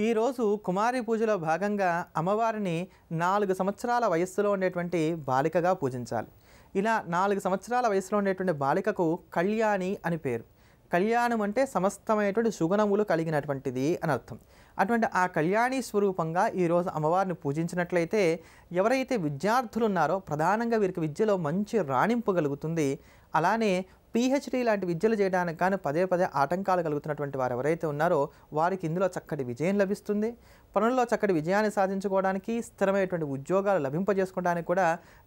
ఈరోజు కుమారి పూజలో భాగంగా అమ్మవారిని 4 సంవత్సరాల వయస్సులో ఉండేటువంటి బాలికగా పూజించాలి. ఇలా 4 సంవత్సరాల వయసులో ఉండేటువంటి బాలికకు కళ్యాణి అని పేరు. కళ్యాణం అంటే సమస్తమైనటువంటి సుగుణములు కలిగినటువంటిది అని అర్థం. అటువంటి ఆ కళ్యాణి స్వరూపంగా ఈరోజు అమ్మవారిని పూజించినట్లయితే ఎవరైతే విద్యార్థులు ఉన్నారో ప్రధానంగా వీరికి విద్యలో మంచి రాణింపు కలుగుతుంది. అలానే పీహెచ్డీ లాంటి విద్యలు చేయడానికి కానీ పదే ఆటంకాలు కలుగుతున్నటువంటి వారు ఎవరైతే ఉన్నారో వారికి ఇందులో చక్కటి విజయం లభిస్తుంది. పనుల్లో చక్కటి విజయాన్ని సాధించుకోవడానికి, స్థిరమైనటువంటి ఉద్యోగాలు లభింపజేసుకోవడానికి కూడా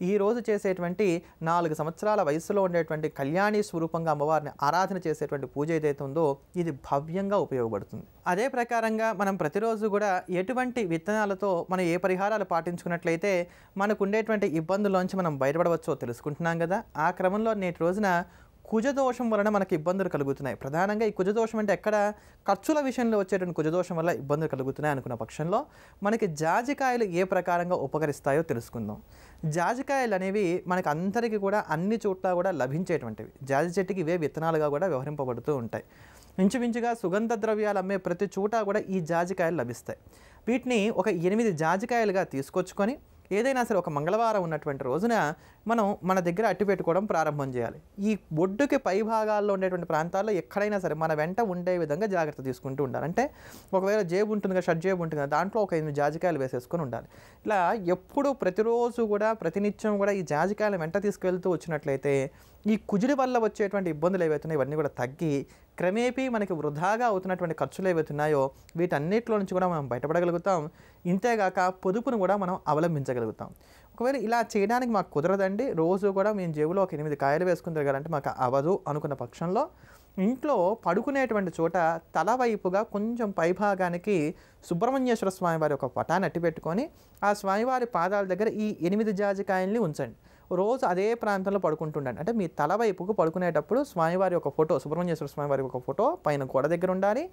ఈరోజు చేసేటువంటి 4 సంవత్సరాల వయసులో ఉండేటువంటి కళ్యాణి స్వరూపంగా అమ్మవారిని ఆరాధన చేసేటువంటి పూజ ఏదైతే ఉందో ఇది భవ్యంగా ఉపయోగపడుతుంది. అదే ప్రకారంగా మనం ప్రతిరోజు కూడా ఎటువంటి విత్తనాలతో మనం ఏ పరిహారాలు పాటించుకున్నట్లయితే మనకు ఉండేటువంటి ఇబ్బందుల్లోంచి మనం బయటపడవచ్చో తెలుసుకుంటున్నాం కదా. ఆ క్రమంలో నేటి రోజున కుజదోషం వలన మనకి ఇబ్బందులు కలుగుతున్నాయి. ప్రధానంగా ఈ కుజదోషం అంటే ఎక్కడ ఖర్చుల విషయంలో వచ్చేటువంటి కుజదోషం వల్ల ఇబ్బందులు కలుగుతున్నాయి అనుకున్న పక్షంలో మనకి జాజికాయలు ఏ ప్రకారంగా ఉపకరిస్తాయో తెలుసుకుందాం. జాజికాయలు అనేవి మనకి అందరికీ కూడా అన్ని చోట్ల కూడా లభించేటువంటివి. జాజి చెట్టుకి ఇవే విత్తనాలుగా కూడా వ్యవహరింపబడుతూ ఉంటాయి. ఇంచుమించుగా సుగంధ ద్రవ్యాలు అమ్మే ప్రతి చోట కూడా ఈ జాజికాయలు లభిస్తాయి. వీటిని ఒక 8 జాజికాయలుగా తీసుకొచ్చుకొని ఏదైనా సరే ఒక మంగళవారం ఉన్నటువంటి రోజున మనం మన దగ్గర అట్టి పెట్టుకోవడం ప్రారంభం చేయాలి. ఈ బొడ్డుకి పై భాగాల్లో ఉండేటువంటి ప్రాంతాల్లో ఎక్కడైనా సరే మన వెంట ఉండే విధంగా జాగ్రత్త తీసుకుంటూ ఉండాలి. అంటే ఒకవేళ జేబు ఉంటుంది కదా, షర్ట్ జేబు ఉంటుంది కదా, దాంట్లో ఒక 8 జాజికాయలు వేసేసుకొని ఉండాలి. ఇలా ఎప్పుడు ప్రతిరోజు కూడా ప్రతినిత్యం కూడా ఈ జాజికాయలు వెంట తీసుకువెళ్తూ వచ్చినట్లయితే ఈ కుజుడి వల్ల వచ్చేటువంటి ఇబ్బందులు ఏవైతున్నాయో ఇవన్నీ కూడా తగ్గి క్రమేపీ మనకి వృధాగా అవుతున్నటువంటి ఖర్చులు ఏవైతున్నాయో వీటన్నిటిలో నుంచి కూడా మనం బయటపడగలుగుతాం. ఇంతేగాక పొదుపును కూడా మనం అవలంబించగలుగుతాం. ఒకవేళ ఇలా చేయడానికి మాకు కుదరదండి, రోజు కూడా మేము జేబులో ఒక 8 కాయలు వేసుకుని తిరగాలంటే మాకు అవ్వదు అనుకున్న పక్షంలో ఇంట్లో పడుకునేటువంటి చోట తల వైపుగా కొంచెం పైభాగానికి సుబ్రహ్మణ్యేశ్వర స్వామి వారి ఒక పటాన్ని అట్టి పెట్టుకొని ఆ స్వామివారి పాదాల దగ్గర ఈ 8 జాజికాయల్ని ఉంచండి. రోజు అదే ప్రాంతంలో పడుకుంటుండండి. అంటే మీ తల వైపుకు పడుకునేటప్పుడు స్వామివారి ఒక ఫోటో, సుబ్రహ్మణ్యేశ్వర స్వామి వారి ఒక ఫోటో పైన గోడ దగ్గర ఉండాలి.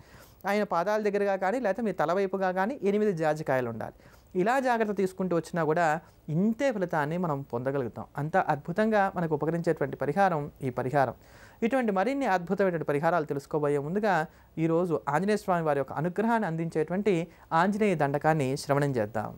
ఆయన పాదాల దగ్గరగా కానీ లేకపోతే మీ తల వైపుగా కానీ 8 జాజికాయలు ఉండాలి. ఇలా జాగ్రత్త తీసుకుంటూ వచ్చినా కూడా ఇంతే ఫలితాన్ని మనం పొందగలుగుతాం. అంత అద్భుతంగా మనకు ఉపకరించేటువంటి పరిహారం ఈ పరిహారం. ఇటువంటి మరిన్ని అద్భుతమైనటువంటి పరిహారాలు తెలుసుకోబోయే ముందుగా ఈరోజు ఆంజనేయ స్వామి వారి యొక్క అనుగ్రహాన్ని అందించేటువంటి ఆంజనేయ దండకాన్ని శ్రవణం చేద్దాం.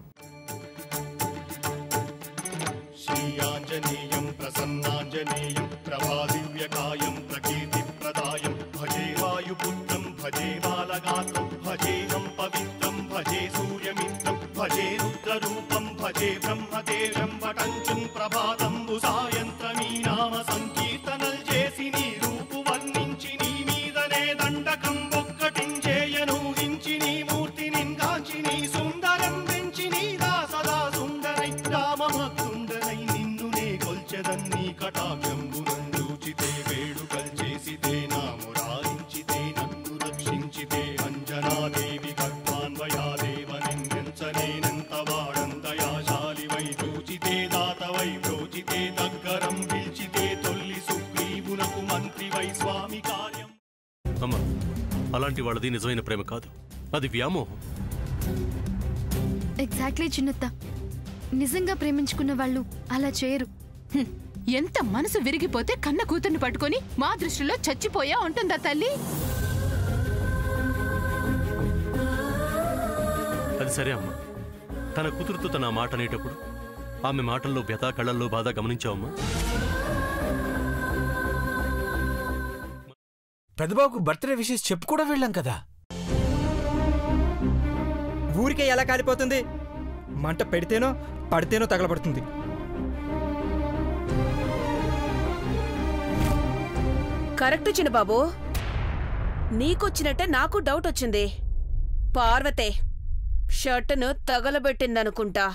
శ్రీయాంజనేయం ప్రసన్నాంజనేయం ప్రభాదివ్యకాయం ప్రకీర్తిప్రదాయం భజే వాయుపుత్రం భజే బాలగాత్రం భజేహం పవిత్రం భజే సూర్యమిత్రం భజే రుద్రరూపం భజే బ్రహ్మదేవం వటంచుం ప్రభాతంబు సాయంత్రమీ నామ సంకీర్తనల్ చేసి నీ రూపు వర్ణించి నీ మీదనే దండకం ఒక్కటించేయనూహించి నీ మూర్తి నింగాంచి నీ సుందరం పెంచి నీ దాసదా సుందరై రామభక్తుండరై నిన్ను నే కొల్చెదన్ని కటాక్షంబునందూచితే వేడుకల్ చేసితే నా మురారించితే నన్ను రక్షించితే అంజనాదేవి గర్భాన్వయాదేవనెంచనేనంత వాడంతయాశాలి వై చూచితే దాతవై ప్రోచితే దగ్గరం పిలిచితే తొల్లి సుగ్రీవునకు మంత్రి వై స్వామి కార్యం. అమ్మ, అలాంటి వాళ్ళది నిజమైన ప్రేమ కాదు, అది వ్యామోహం. ఎగ్జాక్ట్లీ చిన్నత్త, నిజంగా ప్రేమించుకున్న వాళ్ళు అలా చేయరు. ఎంత మనసు విరిగిపోతే కన్న కూతుర్ని పట్టుకొని మా దృష్టిలో చచ్చిపోయా ఉంటుందా తల్లి? అది సరే అమ్మా, తన కూతురుతో తన మాట అనేటప్పుడు ఆమె మాటల్లో వ్యథ, కళ్ళల్లో బాధ గమనించావమ్మా? పెద్దబాబుకు బర్త్డే విషెస్ చెప్పు కూడా వెళ్ళాం కదా. ఊరికే ఎలా కాలిపోతుంది? మంట పెడితేనో పడితేనో తగలబడుతుంది. కరెక్ట్ చిన్నబాబు, నీకొచ్చినట్టే నాకు డౌట్ వచ్చింది. పార్వతే షర్టును తగలబెట్టిందనుకుంటా.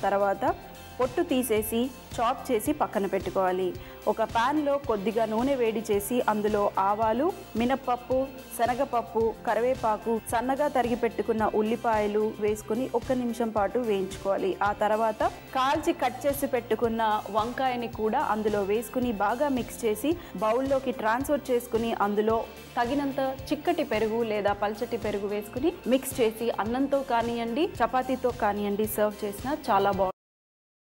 తర్వాత పొట్టు తీసేసి చాప్ చేసి పక్కన పెట్టుకోవాలి. ఒక ప్యాన్లో కొద్దిగా నూనె వేడి చేసి అందులో ఆవాలు, మినప్పప్పు, శనగపప్పు, కరివేపాకు, సన్నగా తరిగి పెట్టుకున్న ఉల్లిపాయలు వేసుకుని 1 నిమిషం పాటు వేయించుకోవాలి. ఆ తర్వాత కాల్చి కట్ చేసి పెట్టుకున్న వంకాయని కూడా అందులో వేసుకుని బాగా మిక్స్ చేసి బౌల్లోకి ట్రాన్స్ఫర్ చేసుకుని అందులో తగినంత చిక్కటి పెరుగు లేదా పల్చటి పెరుగు వేసుకుని మిక్స్ చేసి అన్నంతో కానివ్వండి, చపాతీతో కానివ్వండి సర్వ్ చేసినా చాలా బాగుంటుంది.